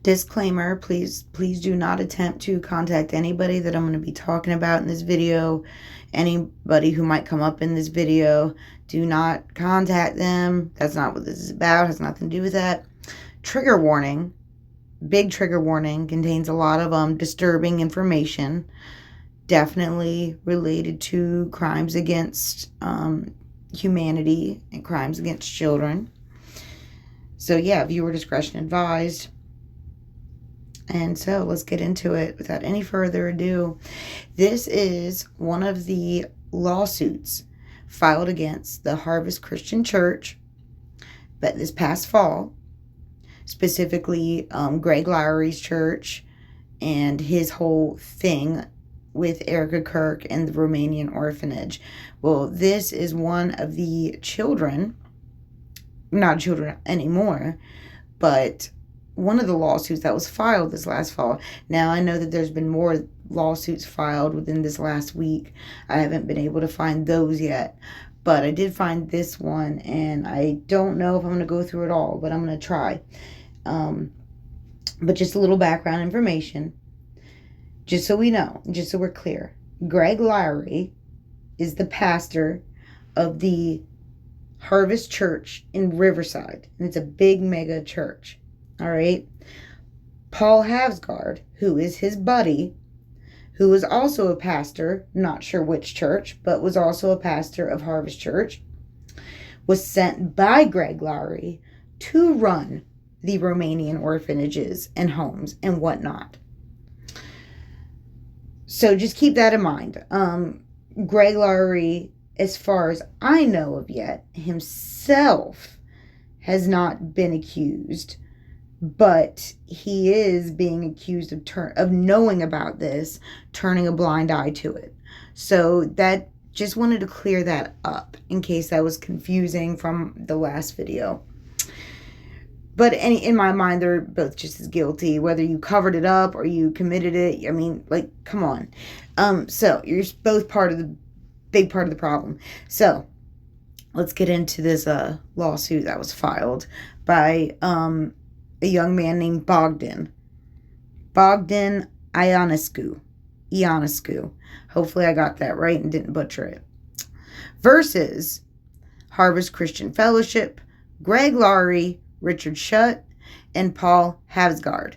Disclaimer, please do not attempt to contact anybody that I'm going to be talking about in this video. Anybody who might come up in this video, do not contact them. That's not what this is about. It has nothing to do with that. Trigger warning. Big trigger warning. Contains a lot of disturbing information. Definitely related to crimes against humanity and crimes against children. So yeah, viewer discretion advised. And so let's get into it without any further ado. This is one of the lawsuits filed against the Harvest Christian Church, but this past fall, specifically Greg Laurie's church and his whole thing with Erica Kirk and the Romanian Orphanage. Well, this is one of the children, not children anymore, but one of the lawsuits that was filed this last fall. Now, I know that there's been more lawsuits filed within this last week. I haven't been able to find those yet, but I did find this one, and I don't know if I'm going to go through it all, but I'm going to try. But just a little background information, just so we know, just so we're clear. Greg Laurie is the pastor of the Harvest Church in Riverside, and it's a big mega church. All right. Paul Havsgard, who is his buddy, who is also a pastor, not sure which church, but was also a pastor of Harvest Church, was sent by Greg Laurie to run the Romanian orphanages and homes and whatnot. So just keep that in mind. Greg Laurie, as far as I know of yet, himself has not been accused, but he is being accused of knowing about this, turning a blind eye to it. So that, just wanted to clear that up in case that was confusing from the last video. But in my mind, they're both just as guilty, whether you covered it up or you committed it. I mean, like, come on. So you're both big part of the problem. So let's get into this lawsuit that was filed by a young man named Bogdan Ionescu. Hopefully I got that right and didn't butcher it. Versus Harvest Christian Fellowship, Greg Laurie, Richard Schutt, and Paul Havsgard.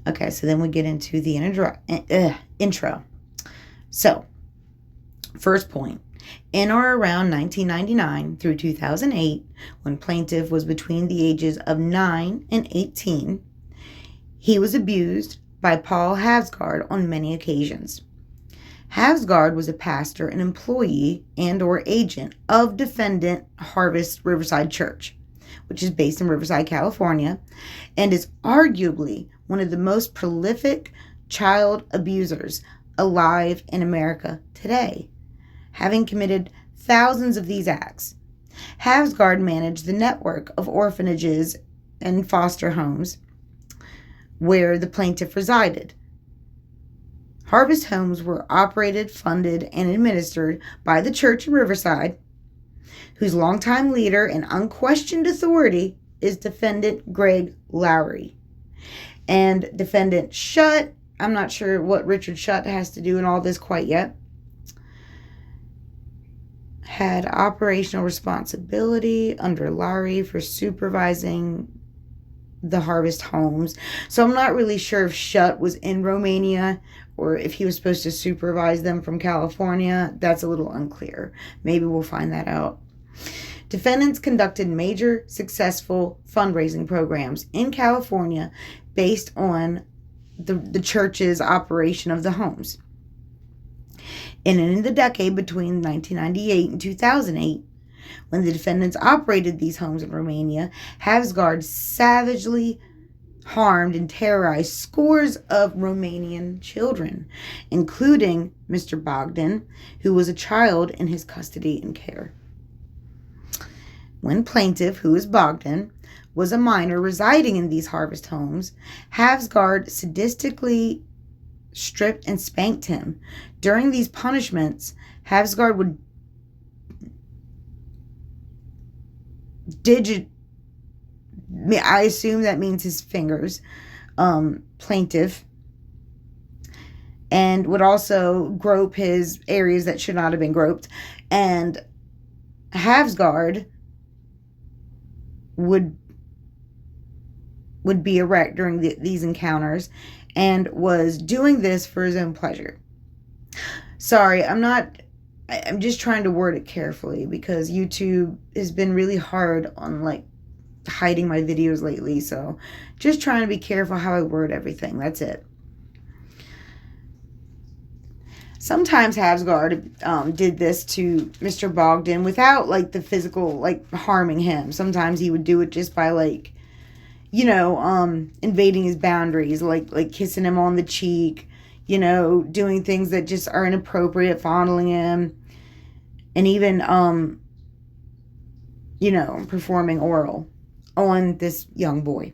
Okay, so then we get into the intro. So, first point. In or around 1999 through 2008, when plaintiff was between the ages of 9 and 18, he was abused by Paul Havsgard on many occasions. Havsgard was a pastor and employee and or agent of defendant Harvest Riverside Church, which is based in Riverside, California, and is arguably one of the most prolific child abusers alive in America today, having committed thousands of these acts. Havsgard managed the network of orphanages and foster homes where the plaintiff resided. Harvest homes were operated, funded, and administered by the church in Riverside, whose longtime leader and unquestioned authority is defendant Greg Laurie. And defendant Schutt, I'm not sure what Richard Schutt has to do in all this quite yet, had operational responsibility under Laurie for supervising the Harvest homes. So I'm not really sure if Schutt was in Romania or if he was supposed to supervise them from California. That's a little unclear. Maybe we'll find that out. Defendants conducted major successful fundraising programs in California based on the church's operation of the homes. And in the decade between 1998 and 2008, when the defendants operated these homes in Romania, Havsgard savagely harmed and terrorized scores of Romanian children, including Mr. Bogdan, who was a child in his custody and care. When plaintiff, who is Bogdan, was a minor residing in these Harvest homes, Havsgard sadistically stripped and spanked him. During these punishments, Havsgard would I assume that means his fingers, plaintive, and would also grope his areas that should not have been groped. And Havsgard would be erect during these encounters and was doing this for his own pleasure. Sorry, I'm just trying to word it carefully because YouTube has been really hard on like hiding my videos lately, so just trying to be careful how I word everything. That's it. Sometimes Havsgard did this to Mr. Bogdan without like the physical like harming him. Sometimes he would do it just by like, invading his boundaries, like kissing him on the cheek, doing things that just are inappropriate, fondling him, and even performing oral on this young boy.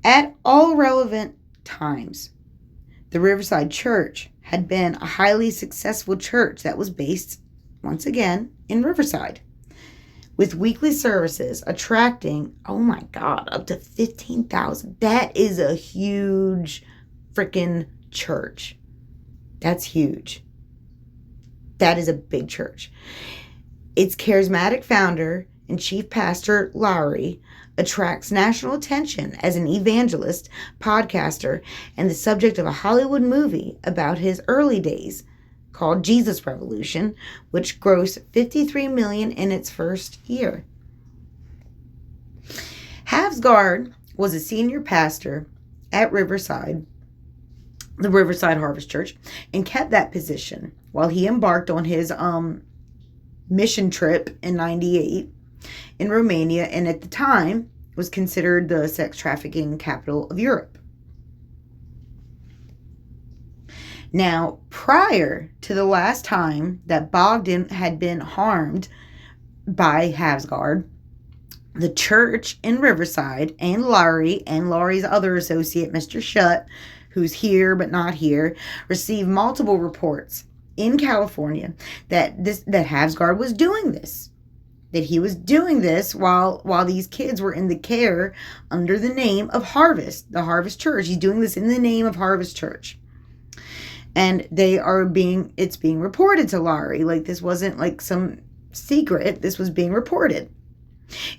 At all relevant times, the Riverside Church had been a highly successful church that was based, once again, in Riverside, with weekly services attracting, oh my God, up to 15,000. That is a huge freaking church. That's huge. That is a big church. Its charismatic founder and chief pastor, Laurie, attracts national attention as an evangelist, podcaster, and the subject of a Hollywood movie about his early days called Jesus Revolution, which grossed $53 million in its first year. Havsgard was a senior pastor at Riverside, the Riverside Harvest Church, and kept that position while he embarked on his mission trip in '98 in Romania, and at the time was considered the sex trafficking capital of Europe. Now, prior to the last time that Bogdan had been harmed by Havsgard, the church in Riverside and Laurie's other associate, Mr. Shutt, who's here but not here, received multiple reports in California that Havsgard was doing this. That he was doing this while these kids were in the care under the name of Harvest, the Harvest Church. He's doing this in the name of Harvest Church. And it's being reported to Laurie. Like, this wasn't like some secret. This was being reported.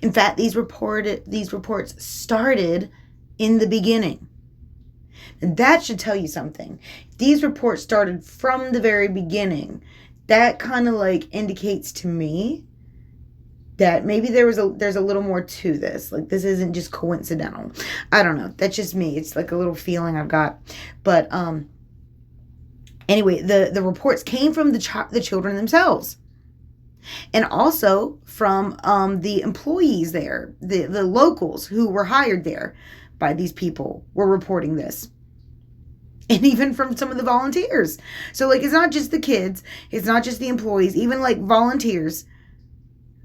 In fact, these reports started in the beginning. And that should tell you something. These reports started from the very beginning. That kind of like indicates to me that maybe there's a little more to this. Like, this isn't just coincidental. I don't know. That's just me. It's like a little feeling I've got. But anyway, the reports came from the children themselves. And also from the employees there, the locals who were hired there by these people were reporting this. And even from some of the volunteers. So, like, it's not just the kids. It's not just the employees. Even, like, volunteers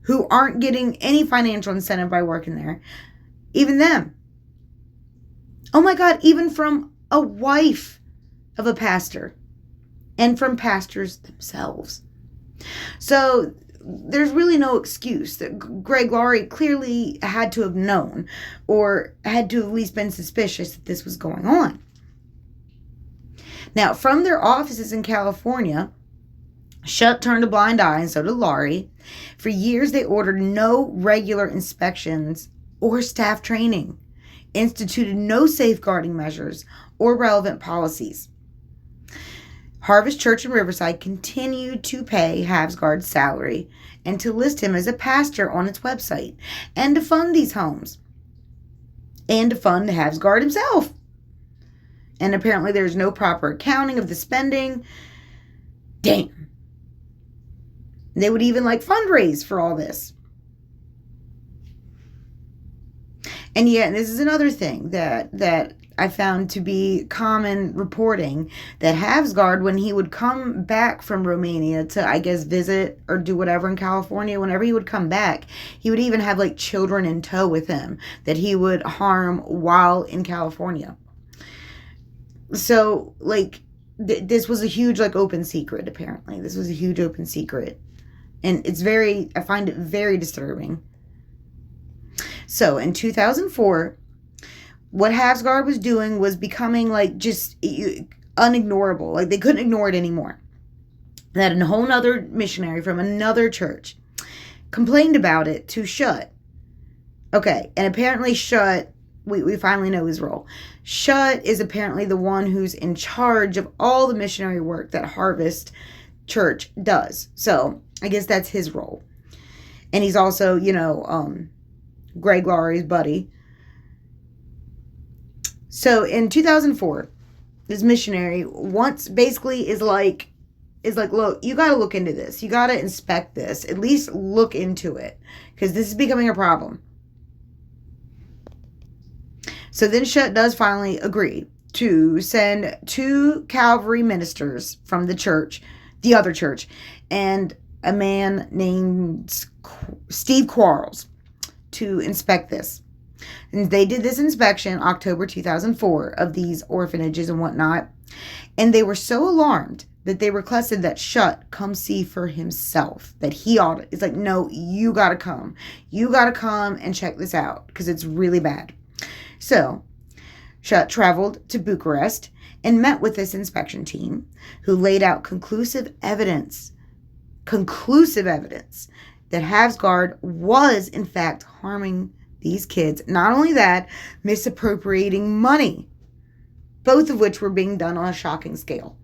who aren't getting any financial incentive by working there. Even them. Oh, my God. Even from a wife of a pastor. And from pastors themselves. So, there's really no excuse that Greg Laurie clearly had to have known. Or had to have at least been suspicious that this was going on. Now, from their offices in California, Shutt turned a blind eye, and so did Laurie. For years, they ordered no regular inspections or staff training, instituted no safeguarding measures or relevant policies. Harvest Church in Riverside continued to pay Havsgard's salary and to list him as a pastor on its website, and to fund these homes, and to fund Havsgard himself. And apparently there's no proper accounting of the spending. Damn. They would even like fundraise for all this. And yet, this is another thing that I found to be common reporting, that Havsgard, when he would come back from Romania to, I guess, visit or do whatever in California, whenever he would come back, he would even have like children in tow with him that he would harm while in California. So, like, this was a huge, like, open secret, apparently. This was a huge open secret. And I find it very disturbing So in 2004, what Havsgard was doing was becoming like just unignorable. Like they couldn't ignore it anymore. That a whole nother missionary from another church complained about it to Shut. Okay, and apparently Shut, we finally know his role. Shut is apparently the one who's in charge of all the missionary work that Harvest Church does. So I guess that's his role. And he's also, Greg Laurie's buddy. So in 2004, this missionary is like, look, you got to look into this. You got to inspect this. At least look into it, because this is becoming a problem. So then Shut does finally agree to send 2 Calvary ministers from the other church, and a man named Steve Quarles to inspect this. And they did this inspection October 2004 of these orphanages and whatnot. And they were so alarmed that they requested that Shut come see for himself. That he ought to. It's like, no, you got to come. You got to come and check this out, because it's really bad. So Shut traveled to Bucharest and met with this inspection team, who laid out conclusive evidence that Havsgard was in fact harming these kids. Not only that, misappropriating money, both of which were being done on a shocking scale.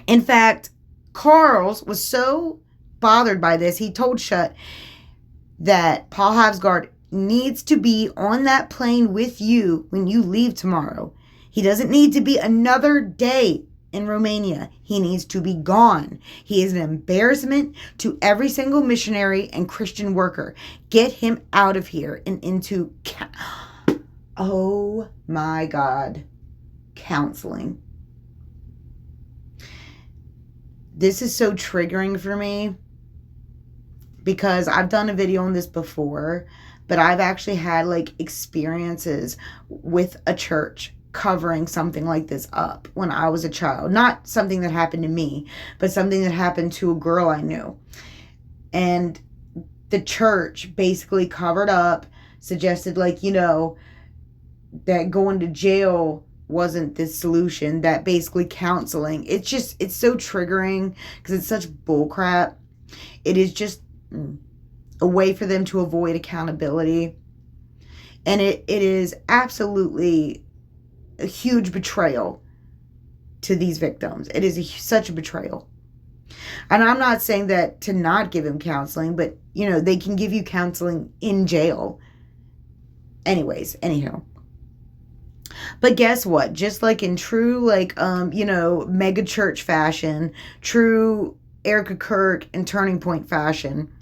In fact, Quarles was so bothered by this, he told Shut that Paul Havsgard needs to be on that plane with you when you leave tomorrow. He doesn't need to be another day in Romania. He needs to be gone. He is an embarrassment to every single missionary and Christian worker. Get him out of here and into oh my God, counseling. This is so triggering for me, because I've done a video on this before, but I've actually had experiences with a church covering something like this up when I was a child. Not something that happened to me, but something that happened to a girl I knew. And the church basically covered up, suggested that going to jail wasn't the solution, that basically counseling. It's so triggering, because it's such bullcrap. It is just a way for them to avoid accountability. And it is absolutely a huge betrayal to these victims. It is such a betrayal. And I'm not saying that to not give him counseling, but, they can give you counseling in jail. Anyhow. But guess what? Just like in true, mega church fashion, true Erica Kirk and Turning Point fashion,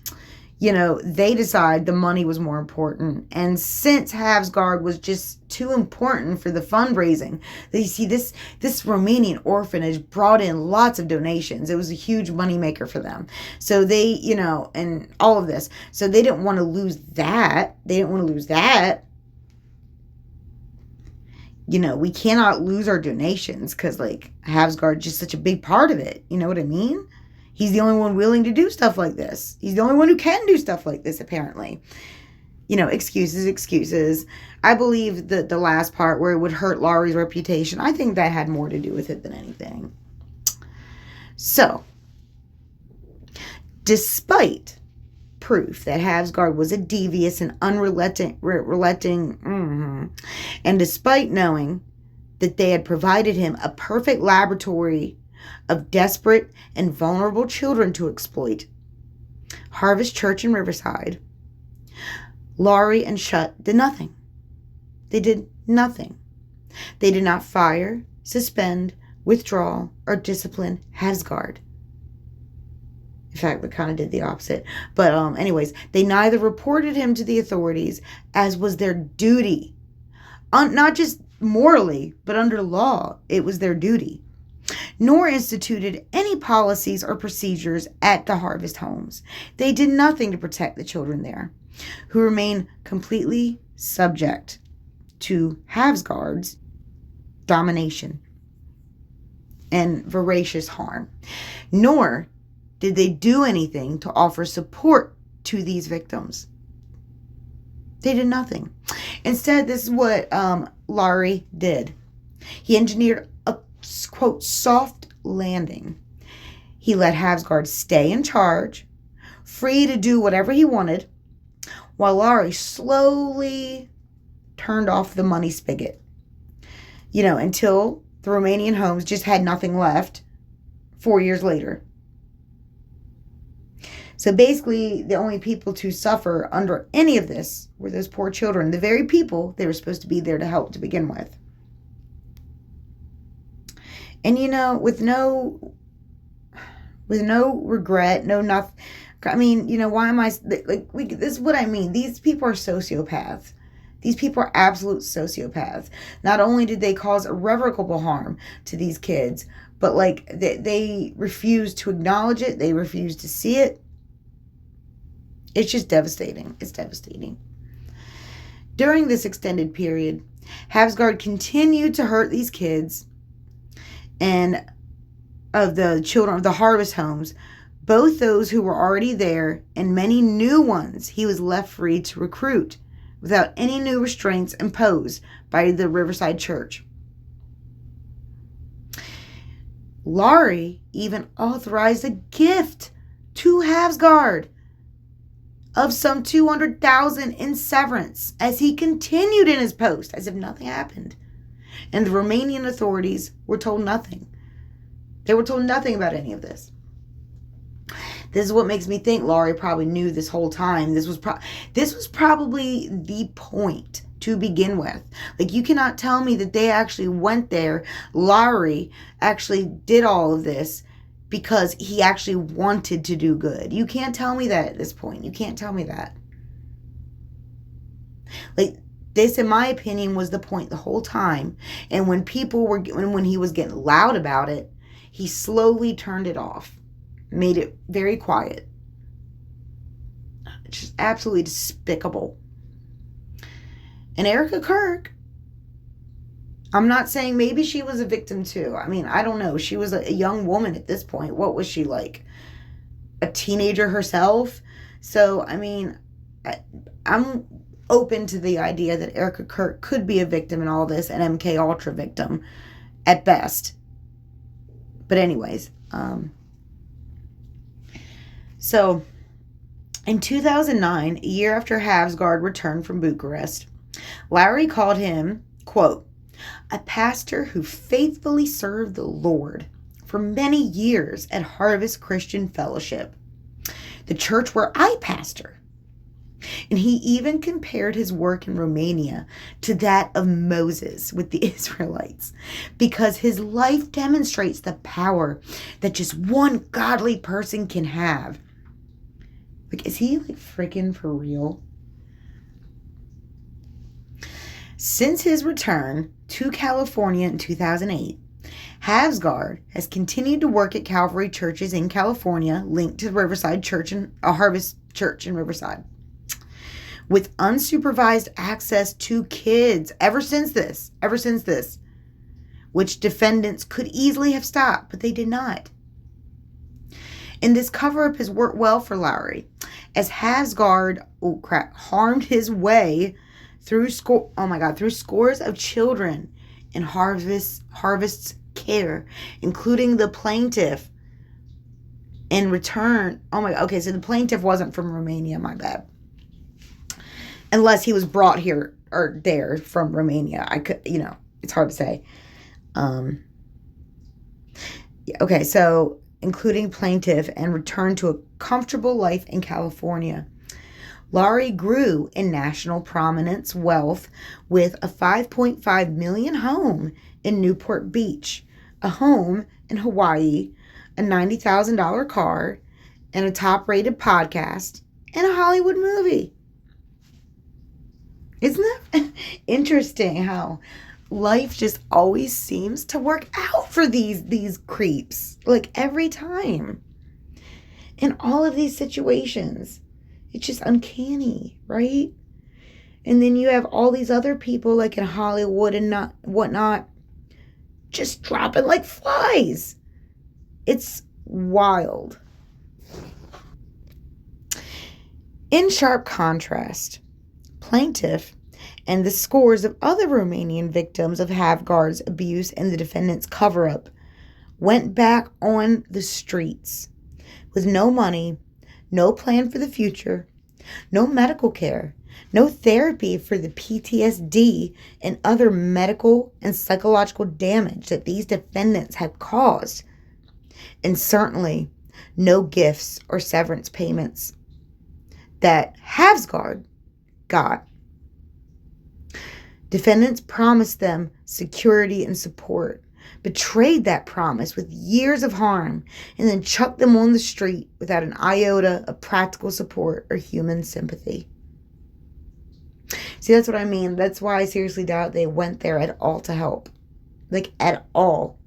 they decide the money was more important. And since Havsgard was just too important for the fundraising, you see this Romanian orphanage brought in lots of donations. It was a huge moneymaker for them. So they, and all of this. So they didn't want to lose that. We cannot lose our donations, because Havsgard is just such a big part of it. You know what I mean? He's the only one willing to do stuff like this. He's the only one who can do stuff like this, apparently. Excuses. I believe that the last part where it would hurt Laurie's reputation, I think that had more to do with it than anything. So, despite proof that Havsgard was a devious and unrelenting, and despite knowing that they had provided him a perfect laboratory of desperate and vulnerable children to exploit, Harvest Church in Riverside, Laurie and Shut did nothing. They did nothing. They did not fire, suspend, withdraw, or discipline Havsgard. In fact, they kind of did the opposite. But anyways, they neither reported him to the authorities, as was their duty. Not just morally, but under law, it was their duty. Nor instituted any policies or procedures at the Harvest homes. They did nothing to protect the children there, who remain completely subject to Havsgard's domination and voracious harm. Nor did they do anything to offer support to these victims. They did nothing. Instead, this is what Laurie did. He engineered a, quote, soft landing. He let Havsgård stay in charge, free to do whatever he wanted, while Laurie slowly turned off the money spigot. Until the Romanian homes just had nothing left 4 years later. So basically, the only people to suffer under any of this were those poor children, the very people they were supposed to be there to help to begin with. And with no regret, no nothing. I mean, why am I this is what I mean. These people are sociopaths. These people are absolute sociopaths. Not only did they cause irrevocable harm to these kids, but they refuse to acknowledge it. They refuse to see it. It's just devastating. It's devastating. During this extended period, Havsgård continued to hurt these kids and of the children of the harvest homes, both those who were already there and many new ones he was left free to recruit without any new restraints imposed by the Riverside Church. Laurie even authorized a gift to Havsgård of some 200,000 in severance as he continued in his post as if nothing happened. And the Romanian authorities were told nothing. They were told nothing about any of this. This is what makes me think Laurie probably knew this whole time. This was probably the point to begin with. You cannot tell me that they actually went there. Laurie actually did all of this because he actually wanted to do good. You can't tell me that at this point. You can't tell me that. This, in my opinion, was the point the whole time. And when when he was getting loud about it, he slowly turned it off, made it very quiet. It's just absolutely despicable. And Erica Kirk, I'm not saying maybe she was a victim too. I mean, I don't know. She was a young woman at this point. What was she like? A teenager herself? So, I mean, I'm open to the idea that Erica Kirk could be a victim in all this, an MK Ultra victim at best. But anyways, so in 2009, a year after Havsgård returned from Bucharest, Laurie called him, quote, a pastor who faithfully served the Lord for many years at Harvest Christian Fellowship, the church where I pastor. And he even compared his work in Romania to that of Moses with the Israelites, because his life demonstrates the power that just one godly person can have. Is he freaking for real? Since his return to California in 2008, Havsgård has continued to work at Calvary churches in California linked to Riverside Church and Harvest Church in Riverside, with unsupervised access to kids ever since this, which defendants could easily have stopped, but they did not. And this cover-up has worked well for Laurie, as Havsgård, harmed his way through scores of children in Harvest's care, including the plaintiff. In return, so the plaintiff wasn't from Romania, my bad. Unless he was brought here or there from Romania. It's hard to say. So including plaintiff and return to a comfortable life in California. Laurie grew in national prominence, wealth, with a $5.5 million home in Newport Beach, a home in Hawaii, a $90,000 car, and a top-rated podcast, and a Hollywood movie. Isn't that interesting how life just always seems to work out for these creeps? Every time. In all of these situations. It's just uncanny, right? And then you have all these other people in Hollywood and whatnot just dropping like flies. It's wild. In sharp contrast, plaintiff and the scores of other Romanian victims of Havgard's abuse and the defendant's cover-up went back on the streets with no money, no plan for the future, no medical care, no therapy for the PTSD and other medical and psychological damage that these defendants had caused, and certainly no gifts or severance payments that Havgard got. Defendants promised them security and support, betrayed that promise with years of harm, and then chucked them on the street without an iota of practical support or human sympathy. See, that's what I mean. That's why I seriously doubt they went there at all to help. Like, at all.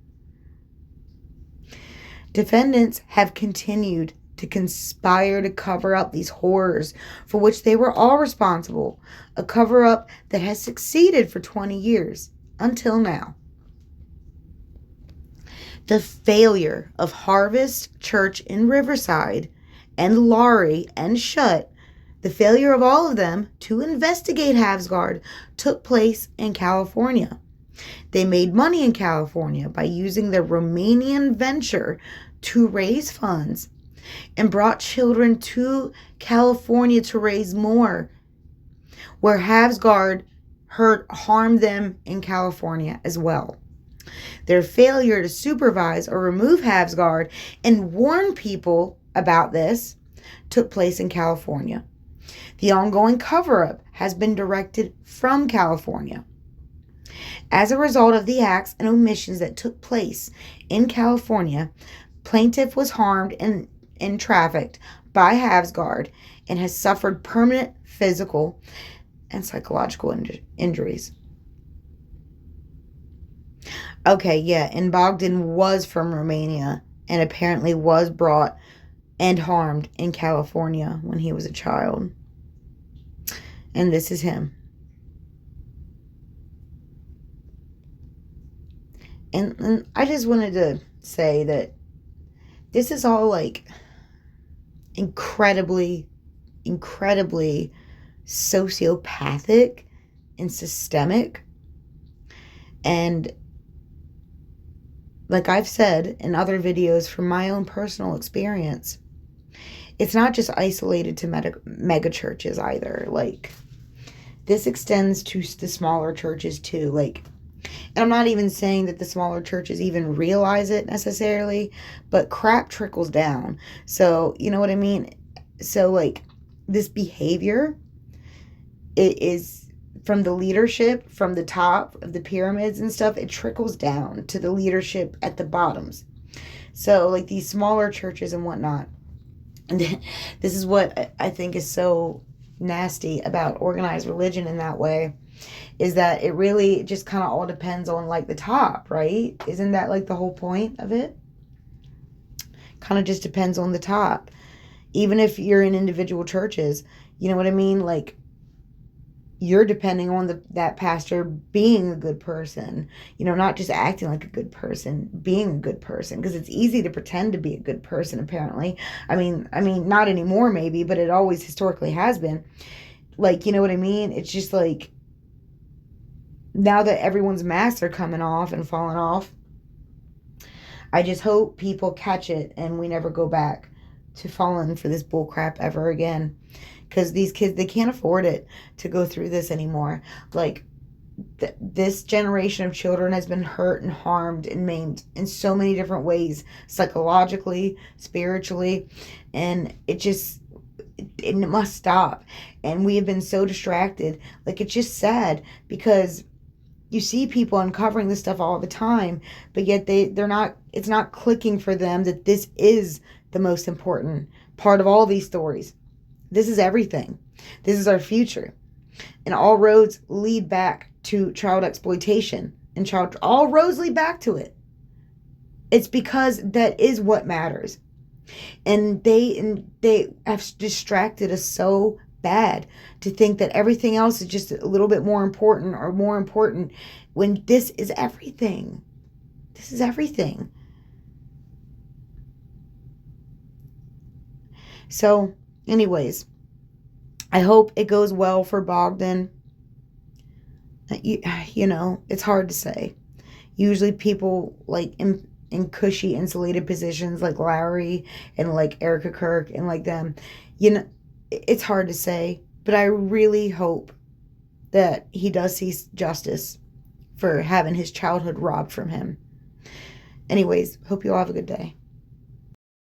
Defendants have continued to conspire to cover up these horrors for which they were all responsible. A cover-up that has succeeded for 20 years, until now. The failure of Harvest Church in Riverside and Laurie and Shut, the failure of all of them to investigate Havgard, took place in California. They made money in California by using their Romanian venture to raise funds and brought children to California to raise more, where Havgard harmed them in California as well. Their failure to supervise or remove Havgard and warn people about this took place in California. The ongoing cover-up has been directed from California. As a result of the acts and omissions that took place in California, plaintiff was harmed and trafficked by Havgard and has suffered permanent physical and psychological injuries. Okay, yeah, and Bogdan was from Romania and apparently was brought and harmed in California when he was a child. And this is him. And I just wanted to say that this is all like incredibly sociopathic and systemic. And like I've said in other videos from my own personal experience, it's not just isolated to mega churches either. Like, this extends to the smaller churches too. Like, and I'm not even saying that the smaller churches even realize it necessarily, but crap trickles down. So, you know what I mean? So, like, this behavior, it is from the leadership, from the top of the pyramids and stuff, it trickles down to the leadership at the bottoms. So, like, these smaller churches and whatnot. And this is what I think is so nasty about organized religion in that way, is that it really just kind of all depends on, like, the top, right? Isn't that, like, the whole point of it? Kind of just depends on the top. Even if you're in individual churches, you know what I mean? Like, you're depending on that pastor being a good person, you know, not just acting like a good person, being a good person, because it's easy to pretend to be a good person, apparently. I mean, not anymore maybe, but it always historically has been. Like, you know what I mean? It's just like, now that everyone's masks are coming off and falling off, I just hope people catch it and we never go back to falling for this bull crap ever again. Because these kids, they can't afford it to go through this anymore. Like, this generation of children has been hurt and harmed and maimed in so many different ways, psychologically, spiritually, and it must stop. And we have been so distracted. Like, it's just sad, because you see people uncovering this stuff all the time, but yet they're not, it's not clicking for them that this is the most important part of all these stories. This is everything. This is our future. And all roads lead back to child exploitation. And all roads lead back to it. It's because that is what matters. And they have distracted us so bad to think that everything else is just a little bit more important or more important, when this is everything. This is everything. So, anyways, I hope it goes well for Bogdan. You know, it's hard to say. Usually people like in cushy insulated positions like Laurie and like Erica Kirk and like them, you know, it's hard to say, but I really hope that he does see justice for having his childhood robbed from him. Anyways, hope you all have a good day.